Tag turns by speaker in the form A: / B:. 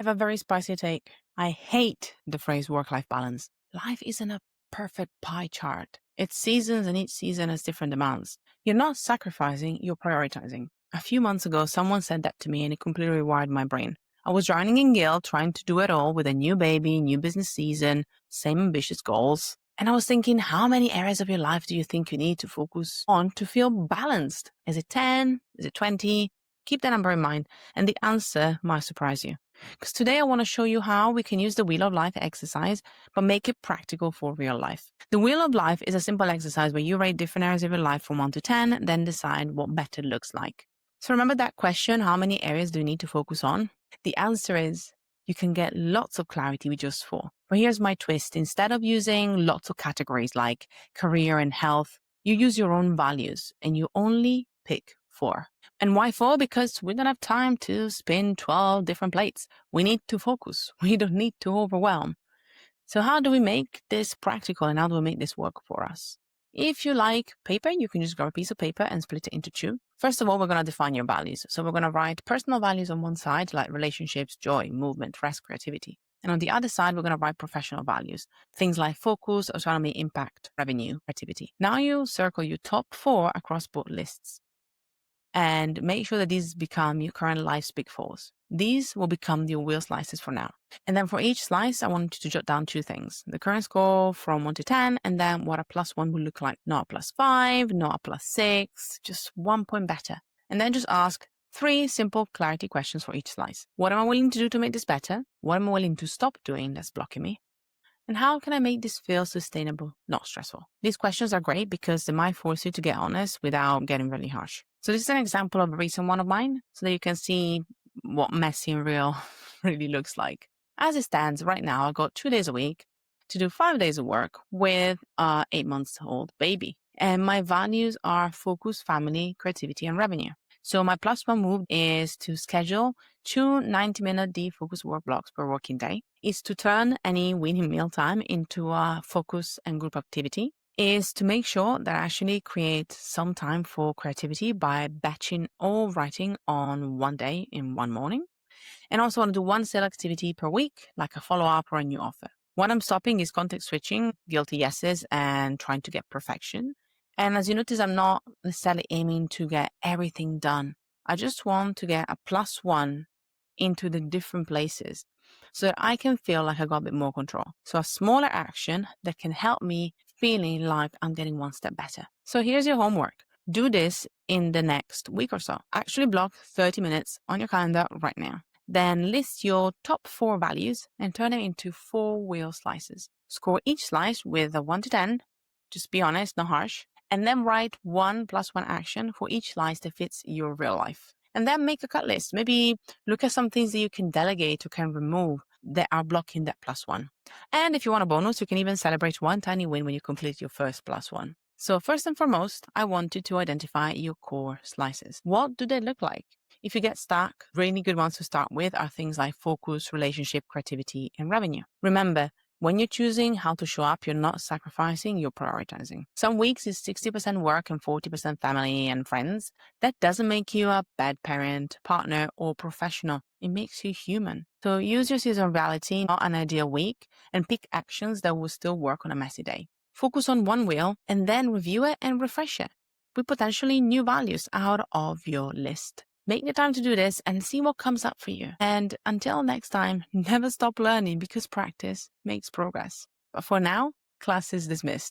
A: I have a very spicy take. I hate the phrase work-life balance. Life isn't a perfect pie chart. It's seasons and each season has different demands. You're not sacrificing, you're prioritizing. A few months ago, someone said that to me and it completely rewired my brain. I was drowning in guilt, trying to do it all with a new baby, new business season, same ambitious goals. And I was thinking, how many areas of your life do you think you need to focus on to feel balanced? Is it 10? Is it 20? Keep that number in mind, and the answer might surprise you. Because today I want to show you how we can use the Wheel of Life exercise, but make it practical for real life. The Wheel of Life is a simple exercise where you rate different areas of your life from 1 to 10, then decide what better looks like. So remember that question, how many areas do you need to focus on? The answer is you can get lots of clarity with just 4. But here's my twist. Instead of using lots of categories like career and health, you use your own values and you only pick 4. And why 4? Because we don't have time to spin 12 different plates. We need to focus. We don't need to overwhelm. So how do we make this practical and how do we make this work for us? If you like paper, you can just grab a piece of paper and split it into 2. First of all, we're going to define your values. So we're going to write personal values on one side, like relationships, joy, movement, rest, creativity. And on the other side, we're going to write professional values, things like focus, autonomy, impact, revenue, creativity. Now you circle your top 4 across both lists and make sure that these become your current life's big 4s. These will become your wheel slices for now. And then for each slice, I want you to jot down 2 things. The current score from 1 to 10, and then what a +1 will look like. Not a +5, not a +6, just 1 point better. And then just ask 3 simple clarity questions for each slice. What am I willing to do to make this better? What am I willing to stop doing that's blocking me? And how can I make this feel sustainable, not stressful? These questions are great because they might force you to get honest without getting really harsh. So this is an example of a recent one of mine so that you can see what messy and real really looks like. As it stands right now, I got 2 days a week to do 5 days of work with a 8-month-old baby. And my values are focus, family, creativity, and revenue. So my +1 move is to schedule 2 90-minute deep focus work blocks per working day. Is to turn any winning mealtime into a focus and group activity. Is to make sure that I actually create some time for creativity by batching all writing on one day in one morning. And also want to do 1 sale activity per week, like a follow-up or a new offer. What I'm stopping is context switching, guilty yeses, and trying to get perfection. And as you notice, I'm not necessarily aiming to get everything done. I just want to get a +1 into the different places so that I can feel like I got a bit more control. So a smaller action that can help me feeling like I'm getting 1 step better. So here's your homework. Do this in the next week or so. Actually block 30 minutes on your calendar right now. Then list your top 4 values and turn them into 4 wheel slices. Score each slice with a 1 to 10. Just be honest, not harsh. And then write 1 +1 action for each slice that fits your real life. And then make a cut list. Maybe look at some things that you can delegate or can remove that are blocking that +1. And if you want a bonus, you can even celebrate 1 tiny win when you complete your first +1. So first and foremost, I want you to identify your core slices. What do they look like? If you get stuck, really good ones to start with are things like focus, relationship, creativity, and revenue. Remember, when you're choosing how to show up, you're not sacrificing, you're prioritizing. Some weeks is 60% work and 40% family and friends. That doesn't make you a bad parent, partner, or professional. It makes you human. So use your seasonality, not an ideal week, and pick actions that will still work on a messy day. Focus on one wheel and then review it and refresh it with potentially new values out of your list. Make the time to do this and see what comes up for you. And until next time, never stop learning because practice makes progress. But for now, class is dismissed.